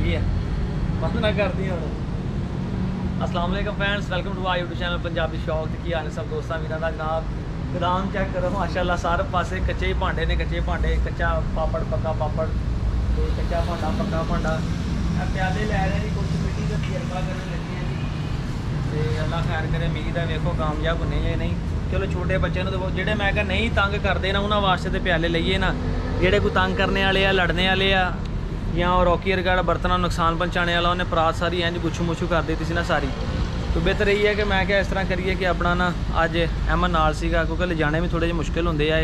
गई है बंद ना कर दी हम। अस्सलाम वालेकुम friends, welcome to our YouTube channel Punjabi Shauq. की हाल है सब दोस्तों मेरा दा जनाब। गोदाम चेक करो माशाल्लाह, सारे पासे कच्चे ही भांडे ने, कच्चे भांडे, कच्चा पापड़ पक्का पापड़, तो कच्चा भांडा पक्का भांडा। प्याले लै रहे जी, कुछ मिट्टी का तजर्बा करने लगे हैं जी, तो अल्लाह खैर करे। उम्मीद है वेखो कामयाब होने या नहीं। चलो छोटे बच्चे तो जेडे मैं कहा नहीं तंग करते ना, उन्होंने वास्ते तो प्याले लईए ना। जेडे कोई तंग करने वाले आ, लड़ने वाले आ, या रॉकी वगैरह बर्तनों नुकसान पहुँचाने वाला, उन्हें परात सारी इंज गुच्छू मुच्छू कर दी थी ना सारी। तो बेहतर यही है कि मैं क्या इस तरह करिए कि अपना ना अज अहमद नाल सीगा, क्योंकि ले जाने भी थोड़े जे मुश्किल होंगे आ,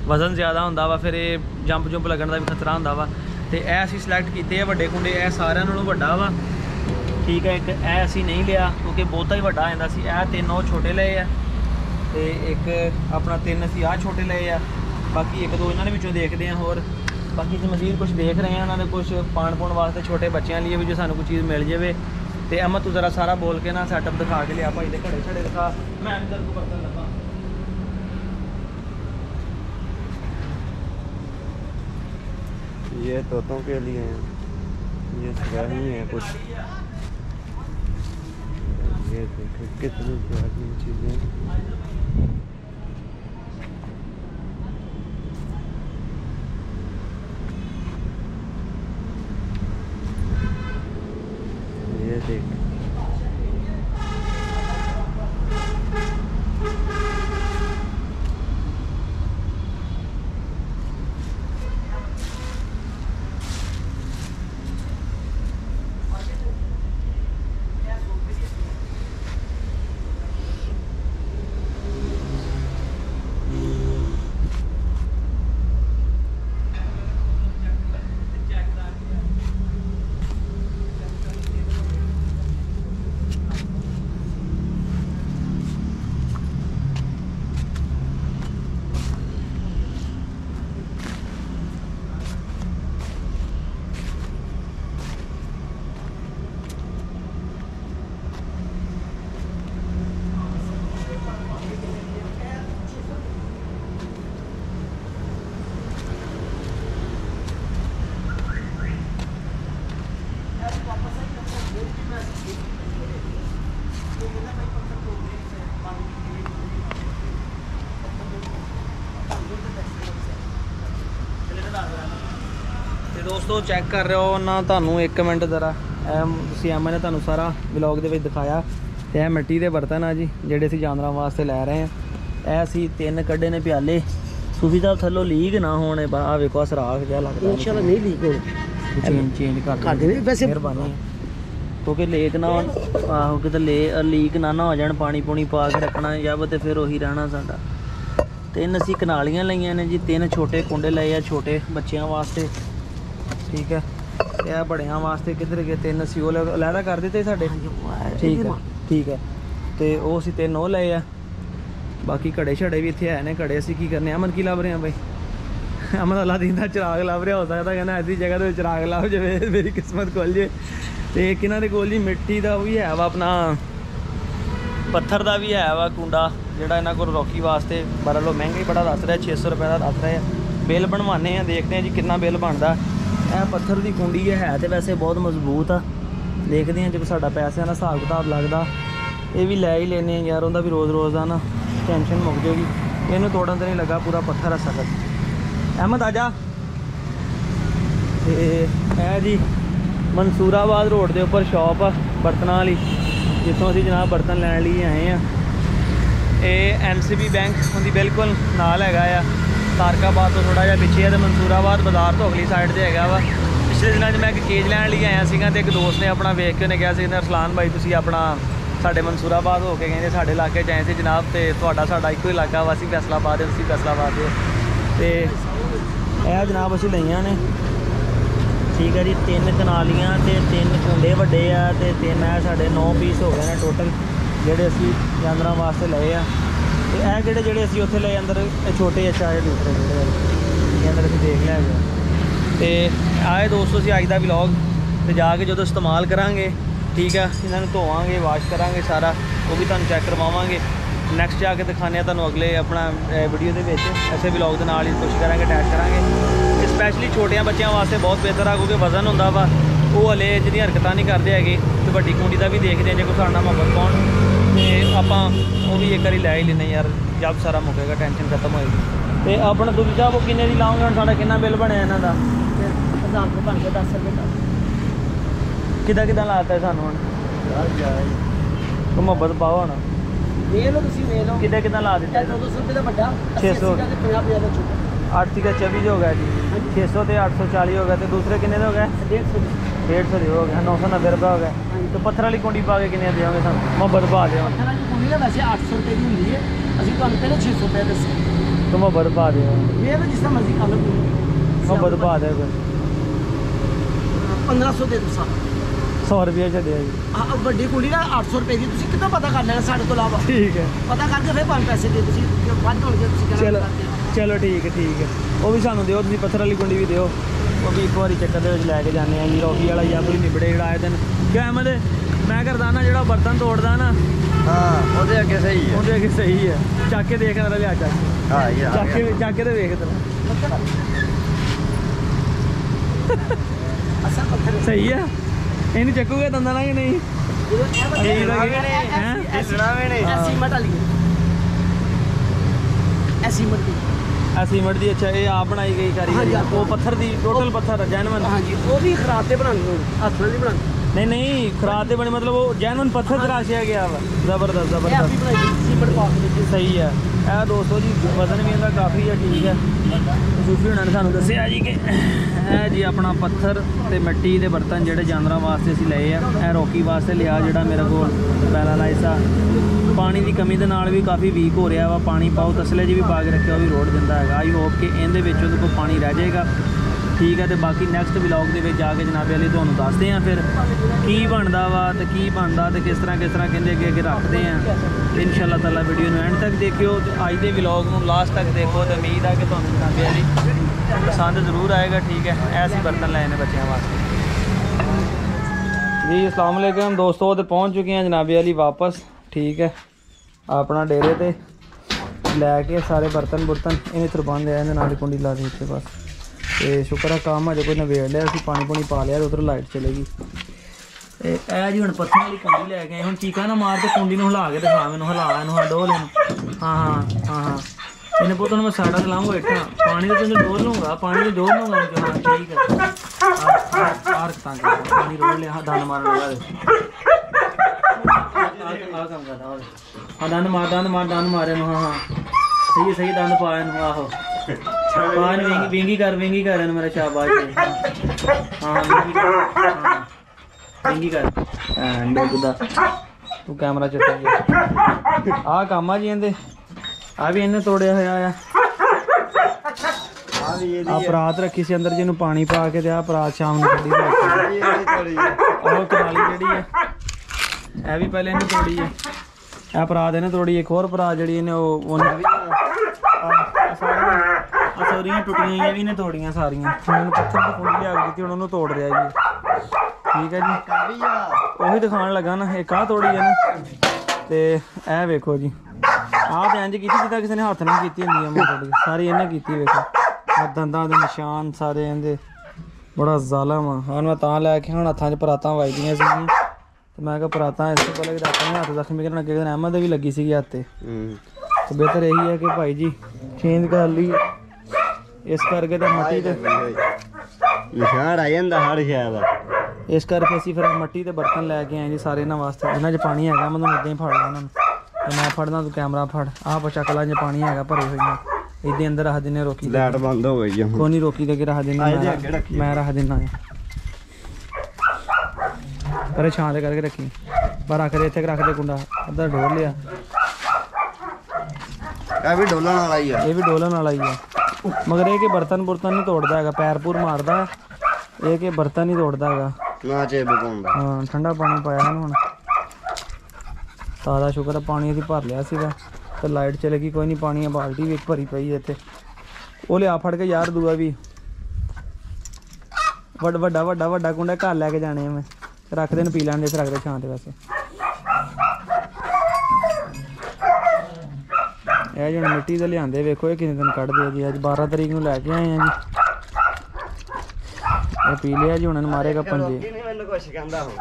वजन ज़्यादा होंदा वा, फिर ये जंप जुंप लगन का भी खतरा होंदा वा। तो यह असीं सिलेक्ट किए वड्डे कुंडे, यह सारिਆਂ नालों वड्डा वा, ठीक है। एक यह असीं नहीं लिया क्योंकि बहुता ही वड्डा आ जांदा सी। यह 3 ਉਹ छोटे लए आ, तो एक अपना 3 असीं आह छोटे लए आ, बाकी 1-2 इन्होंने विचों देखते हैं। होर बाकी जो मजीद कुछ देख रहे हैं, उन्होंने कुछ पाण पुण वास्ते छोटे बच्चों लिए भी जो सानू कोई चीज़ मिल जाए। तो अहमद तू ज़रा सारा बोल के ना सैटअप दिखा के लिया भाई, घड़े छड़े दिखा, मैं अंदर को बर्तन लगा। ये तोतों के लिए हैं, ये सही है कुछ। ये देखो कितनी प्यारी चीज़ें। ये देख दोस्तों चेक कर रहे हो ना, ਤੁਹਾਨੂੰ 1 ਮਿੰਟ ज़रा ਤੁਸੀਂ ਐਮ ਨੇ ਤੁਹਾਨੂੰ ਸਾਰਾ ਵਲੌਗ ਦੇ ਵਿੱਚ ਦਿਖਾਇਆ। ਤੇ ਇਹ ਮਿੱਟੀ ਦੇ ਬਰਤਨ ਆ ਜੀ ਜਿਹੜੇ ਅਸੀਂ ਜਾਨਵਰਾਂ ਵਾਸਤੇ ਲੈ ਰਹੇ ਹਾਂ। ਇਹ ਅਸੀਂ 3 ਕੱਢੇ ਨੇ ਪਿਆਲੇ। ਸੂਫੀ ਸਾਹਿਬ ਥੱਲੋਂ ਲੀਕ ਨਾ ਹੋਣ, ਆ ਵੇਖੋ ਸਰਾਖ ਜਿਹਾ ਲੱਗਦਾ। इंशाल्लाह नहीं लीक हो, ਚੇਂਜ ਕਰ ਦੇ वैसे ਮਿਹਰਬਾਨੀ, ਕਿਉਂਕਿ ਲੇਕ ਨਾ ਆਹੋ ਕਿਤੇ ਲੀਕ ਨਾ ਹੋ ਜਾਣ। ਪਾਣੀ ਪੂਣੀ ਪਾ ਕੇ ਰੱਖਣਾ ਜਬ ਤੇ ਫਿਰ ਉਹੀ ਰਹਿਣਾ ਸਾਡਾ। 3 ਅਸੀਂ ਕਨਾਲੀਆਂ ਲਈਆਂ ਨੇ ਜੀ, 3 ਛੋਟੇ ਕੁੰਡੇ ਲਏ ਆ ਛੋਟੇ ਬੱਚਿਆਂ ਵਾਸਤੇ, ठीक है। यह बड़िया वास्ते किधर गए 3 असी वो लहदा कर दिते साढ़े, ठीक है ठीक है। तो वो असी 3 वो लए आ, बाकी घड़े छड़े भी इतने है ने। घड़े असी की करने, अमन की लभ रहे हैं भाई? अमन अल्लाह दिन का चिराग लभ रहा, हो सकता कहना ऐसी जगह तो चिराग लभ जाए, मेरी किस्मत खुल जाए। तो एक इन्हों के कोल जी मिट्टी का भी है वा, अपना पत्थर का भी है वा कुंडा, जोड़ा इन्हों को रॉकी वास्ते बड़ा लो महंगा ही बड़ा दस रहा, 600 रुपये का दस रहे हैं। बिल बनवाने हैं, देखते हैं जी कितना बिल बनता। यह पत्थर की कुंडी है तो वैसे बहुत मजबूत आ, देखते हैं जो साडा पैसों का हिसाब किताब लगता। ये भी लै ही लेने यार, उनका भी रोज़ रोज़ का ना टेंशन मुक जाएगी। इन्हू तोड़न तो नहीं लगा, पूरा पत्थर है सख्त। अहमद आजा। है जी मनसूराबाद रोड के उपर शॉप आ बर्तनों वाली, जितों असीं जनाब बर्तन लैन लिए आए हैं। ये NCB बैंक उनकी बिल्कुल नाल हैगा आ, तारकाबाद तो थोड़ा जहा पिछे है। तो मनसूराबाद बाजार तो अगली साइड से है वा। पिछले दिनों मैं एक केज लैन लिए आया सीगा, तो एक दोस्त ने अपना वेख के उन्हें कहा कि अरसलान भाई तुसीं अपना साढ़े मनसूराबाद हो के कहते साढ़े इलाके च आए थे जनाब, तो तुहाडा साडा इक्को इलाका वा, असीं फैसलाबाद है, तुसीं फैसलाबाद हो। तो यह जनाब असीं लईआं ने, ठीक है जी। 3 कनालियाँ तो 3 कुंडे वड्डे आ, तो 3 साढ़े 9 पीस हो गए हैं टोटल जोड़े असीं जानवरों वास्ते लए आ। तो यह जोड़े असीं उत्थे लए अंदर छोटे अच्छा दूसरे जोड़े अंदर असीं देख लिया गया। तो आए दोस्तों असीं अज दा व्लॉग तो जाके जो इस्तेमाल करांगे, ठीक है, इन्होंने धोवांगे वाश करांगे सारा, वो भी तुहानूं चैक करवावांगे। नैक्सट जाके दिखाने तुहानूं अगले अपना वीडियो के ऐसे व्लॉग के नाल ही कोशिश करांगे अटैच करांगे। स्पैशली छोटिया बच्चों वास्ते बहुत बेहतर है, क्योंकि वजन होंदा वा, ਉਹ ਹਲੇ ਜਿਹੜੀਆਂ ਹਰਕਤਾਂ ਨਹੀਂ ਕਰਦੇ ਹੈਗੇ। ਤੇ ਵੱਡੀ ਕੁੰਡੀ ਦਾ ਵੀ ਦੇਖਦੇ ਹਾਂ ਜੇ ਕੋਈ ਸਾਡਾ ਮੁਹੱਬਤ ਪਾਉਣ ਤੇ ਆਪਾਂ ਉਹ ਵੀ ਇੱਕ ਵਾਰੀ ਲੈ ਹੀ ਲੈਂਦੇ ਯਾਰ, ਜਦ ਸਾਰਾ ਮੁੱਕੇਗਾ ਟੈਨਸ਼ਨ ਖਤਮ ਹੋਏਗੀ। ਤੇ ਆਪਣਾ ਤੁਸੀਂ ਸਾਹਿਬ ਉਹ ਕਿੰਨੇ ਦੀ ਲਾਉਂਗੇ ਹੁਣ? ਸਾਡਾ ਕਿੰਨਾ ਬਿੱਲ ਬਣਿਆ ਇਹਨਾਂ ਦਾ? 1000 ਰੁਪਏ ਬਣ ਗਿਆ, 10 ਰੁਪਏ ਦਾ। ਕਿੱਦਾਂ ਲਾਤਾ ਸਾਨੂੰ ਹੁਣ? ਉਹ ਮੁਹੱਬਤ ਪਾਓ ਹੁਣ। ਵੇਖ ਲਓ ਤੁਸੀਂ, ਵੇਖ ਲਓ ਕਿੱਦਾਂ ਲਾ ਦਿੱਤਾ? 200 ਰੁਪਏ ਦਾ ਵੱਡਾ, 600 80 ਦਾ ਤੇ 50 ਦਾ ਛੋਟਾ। 8 का 24 हो गया जी, 600 ਤੇ 840 ਹੋ ਗਿਆ। ਤੇ ਦੂਸਰੇ ਕਿੰਨੇ ਦੇ ਹੋ ਗਏ? 150 ਦੇ ਹੋ ਗਏ, 990 रुपये हो गए। तो पत्थर वाली कुंडी पा के किन्ने देओगे सानू? मुहब्बत पा दिओ। ਪੱਥਰ ਵਾਲੀ ਕੁੰਡੀ ਦਾ ਵੈਸੇ 800 ਰੁਪਏ ਦੀ ਹੁੰਦੀ ਹੈ, ਅਸੀਂ ਤੁਹਾਨੂੰ ਪਹਿਲਾਂ 600 ਰੁਪਏ ਦੱਸੇ। तो मुहब्बत पा दिओ, ਵੇਖ ਲਓ ਜਿਸ ਤਰ੍ਹਾਂ ਮਰਜ਼ੀ ਕਰ ਲਓ। मुहब्बत पा दे कोई 1500 ਦੇ ਦੋ ਸਾਹਿਬ। 100 रुपये छड्डिया जी। ਆ ਵੱਡੀ ਕੁੰਡੀ ਦਾ 800 ਰੁਪਏ ਦੀ, ਤੁਸੀਂ ਕਿੱਦਾਂ ਪਤਾ ਕਰ ਲੈਣਾ ਸਾਡੇ ਤੋਂ ਇਲਾਵਾ? ठीक है, ਪਤਾ ਕਰਕੇ ਫਿਰ 5 ਪੈਸੇ ਦੇ ਤੁਸੀਂ, ਜੇ ਵੱਧ ਹੋਣਗੇ ਤੁਸੀਂ ਕਹਿਣਾ चलो ਕਰਦੇ ਹੋ। चलो ठीक है। वो भी सानू दिओ, तुसीं पत्थर वाली कुंडी भी दिओ। वो भी एक बारी चक्कर दे विच लैके जाने आ जी। रॉकी वाला या कोई निबड़े जेड़ा आए दिन क्या अहमद मैं करदा ना, जेड़ा बर्तन तोड़दा ना, हाँ ਉਹਦੇ ਅੱਗੇ ਸਹੀ ਹੈ। ਉਹਦੇ ਅੱਗੇ ਸਹੀ ਹੈ। ਚੱਕ ਕੇ ਦੇਖ ਨਾ ਲਿਆ, ਚੱਕ ਹਾਂ ਯਾਰ ਚੱਕ ਕੇ ਤੇ ਵੇਖ ਤੇਰਾ ਅਸਾਂ ਪੱਥਰ ਸਹੀ ਹੈ। ਇਹਨੂੰ ਚੱਕੂਗਾ ਦੰਦਾਂ ਨਾਲ ਕਿ ਨਹੀਂ? ਜਦੋਂ ਇਹ ਵੱਡੇ ਇਹ ਲੱਗੇ ਹੈਂ? ਹਿੱਲਣਾ ਵੀ ਨਹੀਂ। ਇਹ ਸੀਮਟ ਵਾਲੀ ਹੈ, ਇਹ ਸੀਮਟ ਦੀ। ਆ ਸੀਮਟ ਦੀ? ਅੱਛਾ, ਇਹ ਆਪ ਬਣਾਈ ਗਈ ਕਾਰੀਗਰੀ? ਹਾਂਜੀ, ਉਹ ਪੱਥਰ ਦੀ ਟੋਟਲ ਪੱਥਰ ਜੈਨੂਇਨ? ਹਾਂਜੀ, ਉਹ ਵੀ ਖਰਾਬ ਤੇ ਬਣਾਉਣੀ ਹੋਣੀ, ਹੱਥ ਨਾਲ ਨਹੀਂ ਬਣਾਉਣੀ। ਨਹੀਂ ਖਰਾਦ ਤੇ ਬਣੇ, ਮਤਲਬ ਉਹ ਜੈਨੂਇਨ ਪੱਥਰ ਤਰਾਸ਼ਿਆ ਗਿਆ ਵਾ। ਜ਼ਬਰਦਸਤ ਇਹ ਆਪੀ ਜ਼ਬਰਦਸਤ, ਬਣਾਈ ਹੋਈ, ਸੀਮਟ ਪਾ ਕੇ ਵਿੱਚ। ਸਹੀ ਹੈ। ਇਹ ਦੋਸਤੋ ਜੀ ਵਜ਼ਨ ਵੀ ਇਹਦਾ ਕਾਫੀ ਹੈ, ਠੀਕ ਹੈ। ਸੂਫੀ ਹੁਣਾਂ ਨੇ ਸਾਨੂੰ ਦੱਸਿਆ ਜੀ ਕਿ ਇਹ ਜੀ ਆਪਣਾ ਪੱਥਰ ਤੇ ਮਿੱਟੀ ਦੇ ਬਰਤਨ ਜਿਹੜੇ ਜਾਨਵਰਾਂ ਵਾਸਤੇ ਅਸੀਂ ਲਏ ਆ। ਇਹ ਰੋਕੀ ਵਾਸਤੇ ਲਿਆ, ਜਿਹੜਾ ਮੇਰੇ ਕੋਲ ਪੈਰਾਲਾਈਜ਼ ਆ, ਪਾਣੀ ਦੀ ਕਮੀ ਦੇ ਨਾਲ ਵੀ ਕਾਫੀ ਵੀਕ ਹੋ ਰਿਹਾ ਵਾ। ਪਾਣੀ ਪਾਓ, ਤਸਲੇ 'ਚ ਵੀ ਪਾ ਕੇ ਰੱਖਿਆ, ਉਹ ਵੀ ਰੋੜ ਦਿੰਦਾ ਹੈਗਾ। ਆਈ ਹੋਪ ਕਿ ਇਹਦੇ ਵਿੱਚ ਉਹਦੇ ਕੋਲ ਪਾਣੀ ਰਹਿ ਜਾਏਗਾ, ਠੀਕ ਹੈ। ਤੇ ਬਾਕੀ ਨੈਕਸਟ ਵਲੌਗ ਦੇ ਵਿੱਚ ਜਾ ਕੇ ਜਨਾਬ ਵਾਲੀ ਤੁਹਾਨੂੰ ਦੱਸਦੇ ਆ ਫਿਰ ਕੀ ਬਣਦਾ ਵਾ ਤੇ ਕੀ ਬਣਦਾ ਤੇ ਕਿਸ ਤਰ੍ਹਾਂ ਕਹਿੰਦੇ ਅੱਗੇ ਰੱਖਦੇ ਆ। ਇਨਸ਼ਾਅੱਲਾ ਤਾਲਾ ਵੀਡੀਓ ਨੂੰ ਐਂਡ ਤੱਕ ਦੇਖਿਓ ਤੇ ਅੱਜ ਦੇ ਵਲੌਗ ਨੂੰ ਲਾਸਟ ਤੱਕ ਦੇਖੋ ਤੇ ਉਮੀਦ ਆ ਕਿ ਤੁਹਾਨੂੰ ਜਨਾਬ ਵਾਲੀ ਪਸੰਦ ਜ਼ਰੂਰ ਆਏਗਾ, ਠੀਕ ਹੈ। ਐਸੇ ਬਰਤਨ ਲਏ ਨੇ ਬੱਚਿਆਂ ਵਾਸਤੇ ਜੀ। अस्सलाम वालेकुम दोस्तों, तो पहुँच चुके हैं जनाबे वाली वापस, ठीक है। अपना डेरे ते लैके सारे बर्तन बुर्तन इन्हें इधर बंद है, नाली कुंडी ला दी इतने बस। तो शुक्र है काम अजे कोई नवेड़ लिया, अभी पानी पुनी पा लिया, उधर लाइट चलेगी। ए जी हम पत्थर वाली कुंडी लैके हम चीका ना मार के कुंडी में हिला के दिखा, मैंने हिला इन्हू डोल इन। हाँ इन्हें पुत मैं साड़ा लाऊंगा इट्टा, पानी तो तेन डोल लूँगा, पानी तो डोल लूँगा। हाँ ठीक है, पानी रोल लिया। हाँ दान मारने वाला हाँ दंद मारे। हाँ सही दंद पाए आहो पान विंगी कर मेरा शाबाश। हाँ विंगी कर तू कैमरा चुप। आ काम आ जी इहदे, आ भी इन्हें तोड़िया होया आ परात रखी सी अंदर, जिन्होंने पानी पा के आ परात शाम को कड्डी कनाली जी है भी पहले इन्हें तोड़ी है। यह परात इन्हें तोड़ी, एक होर परात जी सारियां टुटियां भी इन्हें तोड़ियां सारियां। उन्होंने पत्थर की कुंडी लिया दी, उन्होंने तोड़ रहा जी, ठीक है जी। उही दिखाने लगा ना, एक आ तोड़ी है ना, तो यह वेखो जी आह तो इंज की जिदा किसी ने हथ नहीं की होंगी, सारी इन्हें की वेखो, दंदा के निशान सारे इहदे, बड़ा जालम आ। हाँ मैं तां लैके हूँ हत्थां च परातां वजदियां सीगियां, तो मैं कहा परातां इस तो पहले अपने हत्थ जख्मी करना, अगे दिन अहमद भी लगी सी हत्थ। तो बेहतर यही है कि भाई जी चेंज कर ली, इस करके तो मट्टी ते निशान आ जांदा हर शै दा। इस करके असीं फिर मट्टी ते बर्तन लैके आए जी सारे इन्हां वास्ते। जिन्हां च पानी हैगा मैं तुहानूं इदां ही फड़ ला इन्हां नूं, मैं फड़ना तू कैमरा फड़। आप चकला च पानी हैगा भरे होइयां, इहदे अंदर रख दिन्ने रोकी, लाइट बंद हो गई है कोई नहीं रोकी दे के रख दिन्ने, मैं रख दिन्ना है पर छां ते करके रखी, पर रख दे इत्थे रख दे कुंडा अद्धा डोल लिया। ਇਹ ਵੀ ਡੋਲਣ ਵਾਲਾ ਹੀ ਆ, ये भी डोलन वाला ही है, मगर ये कि बर्तन बुर्तन नहीं तोड़ता है, पैर पूर मारदा है, ये कि बर्तन नहीं तोड़ता है। ਨਾ ਚੇ ਬਗਾਉਂਦਾ। हाँ ठंडा पानी पाया ना हुण, ताज़ा शुक्र है पानी असीं भर लिया सीगा। तो लाइट चलेगी कोई नहीं, पानी बाल्टी भी एक भरी पई है इत्थे, वो लिया फड़ के यार दूआ भी वड्डा कुंडा घर लैके जाने मैं, रख देन पी लैंदे, रख दे छां ते। वैसे ਇਹ ਜੀ ਹੁਣ ਮਿੱਟੀ ਦੇ ਲਿਆਂਦੇ, ਵੇਖੋ ਇਹ ਕਿੰਨੇ ਦਿਨ ਕੱਢਦੇ ਆ ਜੀ। ਅੱਜ 12 ਤਰੀਕ ਨੂੰ ਲੈ ਕੇ ਆਏ ਆ ਜੀ। ਇਹ ਪੀ ਲਿਆ ਜੀ, ਹੁਣ ਇਹਨੂੰ ਮਾਰੇਗਾ ਪੰਜੇ। ਨਹੀਂ ਮੈਨੂੰ ਕੁਛ ਕਹਿੰਦਾ ਹੋ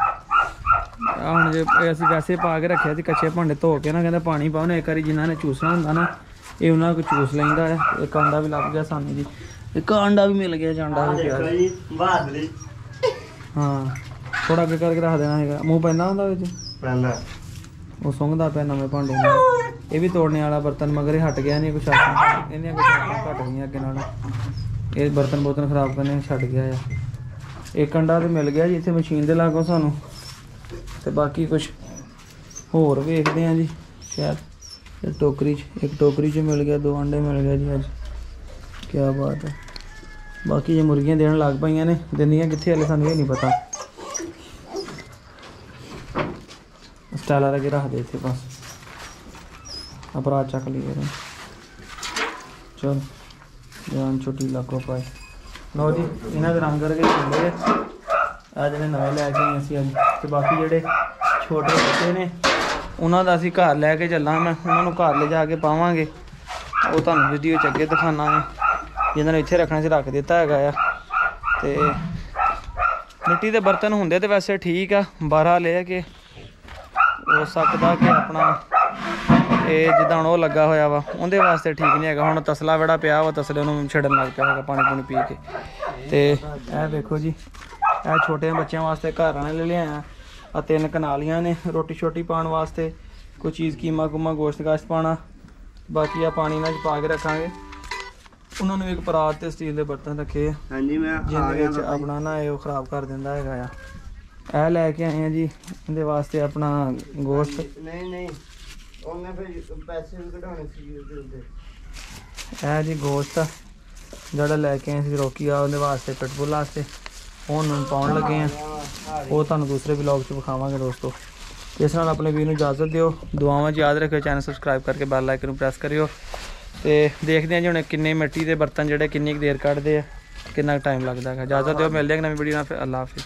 ਆ ਹੁਣ ਜੇ ਅਸੀਂ ਵੈਸੇ ਪਾ ਕੇ ਰੱਖਿਆ ਸੀ ਕੱਚੇ ਭਾਂਡੇ ਧੋ ਕੇ ਨਾ, ਕਹਿੰਦਾ ਪਾਣੀ ਪਾਓ ਨਾ ਇੱਕ ਵਾਰੀ, ਜਿਨ੍ਹਾਂ ਨੇ ਚੂਸਣਾ ਹੁੰਦਾ ਨਾ ਇਹ ਉਹਨਾਂ ਕੋਲ ਚੂਸ ਲੈਂਦਾ ਹੈ। ਇੱਕ ਆਂਡਾ ਵੀ ਲੱਭ ਗਿਆ ਸਾਨੂੰ ਜੀ, ਇੱਕ ਆਂਡਾ ਵੀ ਮਿਲ ਗਿਆ, ਜਾਂਦਾ ਵੀ ਪਿਆ ਜੀ ਬਾਦਲੀ। ਹਾਂ ਥੋੜਾ ਅੱਗੇ ਕਰਕੇ ਰੱਖ ਦੇਣਾ ਹੈਗਾ, ਮੂੰਹ ਪੈਂਦਾ ਹੁੰਦਾ ਵਿੱਚ, ਪਹਿਲਾਂ ਉਹ ਸੁੰਘਦਾ ਪਿਆ ਨਵੇਂ ਭਾਂਡੇ ਨਾਲ। ਇਹ ਵੀ ਤੋੜਨੇ ਵਾਲਾ ਬਰਤਨ, ਮਗਰ ਇਹ ਹਟ ਗਿਆ ਨਹੀਂ, ਕੁਛ ਆਖਾਂ ਇਹਨੀਆਂ ਕੁਛ ਆਖਾਂ ਘਟ ਗਈਆਂ ਅੱਗੇ ਨਾਲ, ਇਹ ਬਰਤਨ ਖਰਾਬ ਕਰਨੇ ਛੱਡ ਗਿਆ ਆ। ਇੱਕ ਅੰਡਾ ਤੇ ਮਿਲ ਗਿਆ ਜੀ ਇੱਥੇ ਮਸ਼ੀਨ ਦੇ ਲਾਗੋਂ ਸਾਨੂੰ, ਤੇ ਬਾਕੀ ਕੁਛ ਹੋਰ ਵੇਖਦੇ ਆ ਜੀ। ਸ਼ਾਇਦ ਇਹ ਟੋਕਰੀ 'ਚ, ਇੱਕ ਟੋਕਰੀ 'ਚ ਮਿਲ ਗਿਆ, 2 ਅੰਡੇ ਮਿਲ ਗਏ ਜੀ ਅੱਜ, ਕੀ ਬਾਤ ਹੈ। ਬਾਕੀ ਜੇ ਮੁਰਗੀਆਂ ਦੇਣ ਲੱਗ ਪਈਆਂ ਨੇ, ਦਿੰਦੀਆਂ ਕਿੱਥੇ ਹਲੇ ਸਾਨੂੰ ਇਹ ਨਹੀਂ ਪਤਾ। ਸਟਾਈਲਰ ਅੱਗੇ ਰੱਖ ਦੇ ਇੱਥੇ ਬਸ, ਆਪਰਾ ਚੱਕ ਲਈਏ। ਚਲ ਜਾਨ ਛੋਟੀ ਲਾਕੋ ਪਾਏ। ਲਓ ਜੀ ਇਹਨਾਂ ਦੇ ਰੰਗ ਕਰਕੇ ਚੁੰਦੇ ਆ ਜਿਹੜੇ ਨਵੇਂ ਲੈ ਕੇ ਆਏ ਅਸੀਂ ਅੱਜ। ਤੇ ਬਾਕੀ ਜਿਹੜੇ ਛੋਟੇ ਬੱਚੇ ਨੇ ਉਹਨਾਂ ਦਾ ਅਸੀਂ ਘਰ ਲੈ ਕੇ ਚੱਲਾਂ, ਮੈਂ ਉਹਨਾਂ ਨੂੰ ਘਰ ਲੈ ਜਾ ਕੇ ਪਾਵਾਂਗੇ, ਉਹ ਤੁਹਾਨੂੰ ਵੀਡੀਓ 'ਚ ਅੱਗੇ ਦਿਖਾਵਾਂਗੇ। ਜਿਹਨਾਂ ਨੂੰ ਇੱਥੇ ਰੱਖਣਾ ਸੀ ਰੱਖ ਦਿੱਤਾ ਹੈਗਾ ਆ। ਤੇ ਮਿੱਟੀ ਦੇ ਬਰਤਨ ਹੁੰਦੇ ਤੇ ਵੈਸੇ ਠੀਕ ਆ, ਬਾਹਰ ਲੈ ਕੇ ਹੋ ਸਕਦਾ ਕਿ ਆਪਣਾ ਇਹ ਜਿੱਦਾਂ ਹੁਣ ਉਹ ਲੱਗਾ ਹੋਇਆ ਵਾ ਉਹਦੇ ਵਾਸਤੇ ਠੀਕ ਨਹੀਂ ਹੈਗਾ। ਹੁਣ ਤਸਲਾ ਜਿਹੜਾ ਪਿਆ ਵਾ, ਤਸਲੇ ਨੂੰ ਛੱਡਣ ਲੱਗ ਪਿਆ ਹੈਗਾ ਪਾਣੀ ਪੂਣੀ ਪੀ ਕੇ। ਤੇ ਇਹ ਵੇਖੋ ਜੀ, ਇਹ ਛੋਟਿਆਂ ਬੱਚਿਆਂ ਵਾਸਤੇ ਘਰ ਵਾਲੇ ਲੈ ਲਿਆਇਆ ਆ। 3 ਕਨਾਲੀਆਂ ਨੇ ਰੋਟੀ ਛੋਟੀ ਪਾਉਣ ਵਾਸਤੇ, ਕੋਈ ਚੀਜ਼ ਕੀਮਾ ਕੁਮਾ ਗੋਸ਼ਤ ਗਾਸ਼ਤ ਪਾਉਣਾ। ਬਾਕੀ ਆ ਪਾਣੀ ਨਾਲ ਪਾ ਕੇ ਰੱਖਾਂਗੇ। ਉਹਨਾਂ ਨੂੰ ਇੱਕ ਪਰਾਤ ਤੇ ਸਟੀਲ ਦੇ ਬਰਤਨ ਰੱਖੇ ਆ, ਹਾਂਜੀ ਮੈਂ ਜਿਹਦੇ ਵਿੱਚ ਆਪਣਾ ਨਾ ਇਹ ਖਰਾਬ ਕਰ ਦਿੰਦਾ ਹੈਗਾ ਆ। ਇਹ ਲੈ ਕੇ ਆਏ ਆ ਜੀ ਇਹਦੇ ਵਾਸਤੇ ਆਪਣਾ ਗੋਸ਼ਤ। ਨਹੀਂ ਉਹਨੇ ਫਿਰ ਪੈਸੇ ਵੀ ਕਢਾਉਣੇ ਸੀ ਉਹਦੇ ਉੱਤੇ। ਇਹ ਜੀ ਗੋਸ਼ਤ ਜਿਹੜਾ ਲੈ ਕੇ ਆਏ ਸੀ ਰੋਕੀ ਆ, ਉਹਦੇ ਵਾਸਤੇ ਪਿਟਬੁੱਲ ਵਾਸਤੇ, ਉਹਨੂੰ ਪਾਉਣ ਲੱਗੇ ਆ। ਉਹ ਤੁਹਾਨੂੰ ਦੂਸਰੇ ਵਲੌਗ 'ਚ ਵਿਖਾਵਾਂਗੇ ਦੋਸਤੋ। ਇਸ ਨਾਲ ਆਪਣੇ ਵੀਰ ਨੂੰ ਇਜਾਜ਼ਤ ਦਿਓ, ਦੁਆਵਾਂ 'ਚ ਯਾਦ ਰੱਖਿਓ, ਚੈਨਲ ਸਬਸਕ੍ਰਾਈਬ ਕਰਕੇ ਬੈਲ ਆਈਕਨ ਨੂੰ ਪ੍ਰੈਸ ਕਰਿਓ। ਤੇ ਦੇਖਦੇ ਹਾਂ ਜੀ ਹੁਣ ਕਿੰਨੇ ਮਿੱਟੀ ਦੇ ਬਰਤਨ ਜਿਹੜੇ ਕਿੰਨੀ ਕੁ ਦੇਰ ਕੱਢਦੇ ਆ, ਕਿੰਨਾ ਟਾਈਮ ਲੱਗਦਾ ਹੈਗਾ। ਇਜਾਜ਼ਤ ਦਿਓ, ਮਿਲਦੇ ਹਾਂ ਨਵੀਂ ਵੀਡੀਓ ਨਾਲ, ਫਿਰ ਅੱਲਾ ਹਾਫਿਜ਼।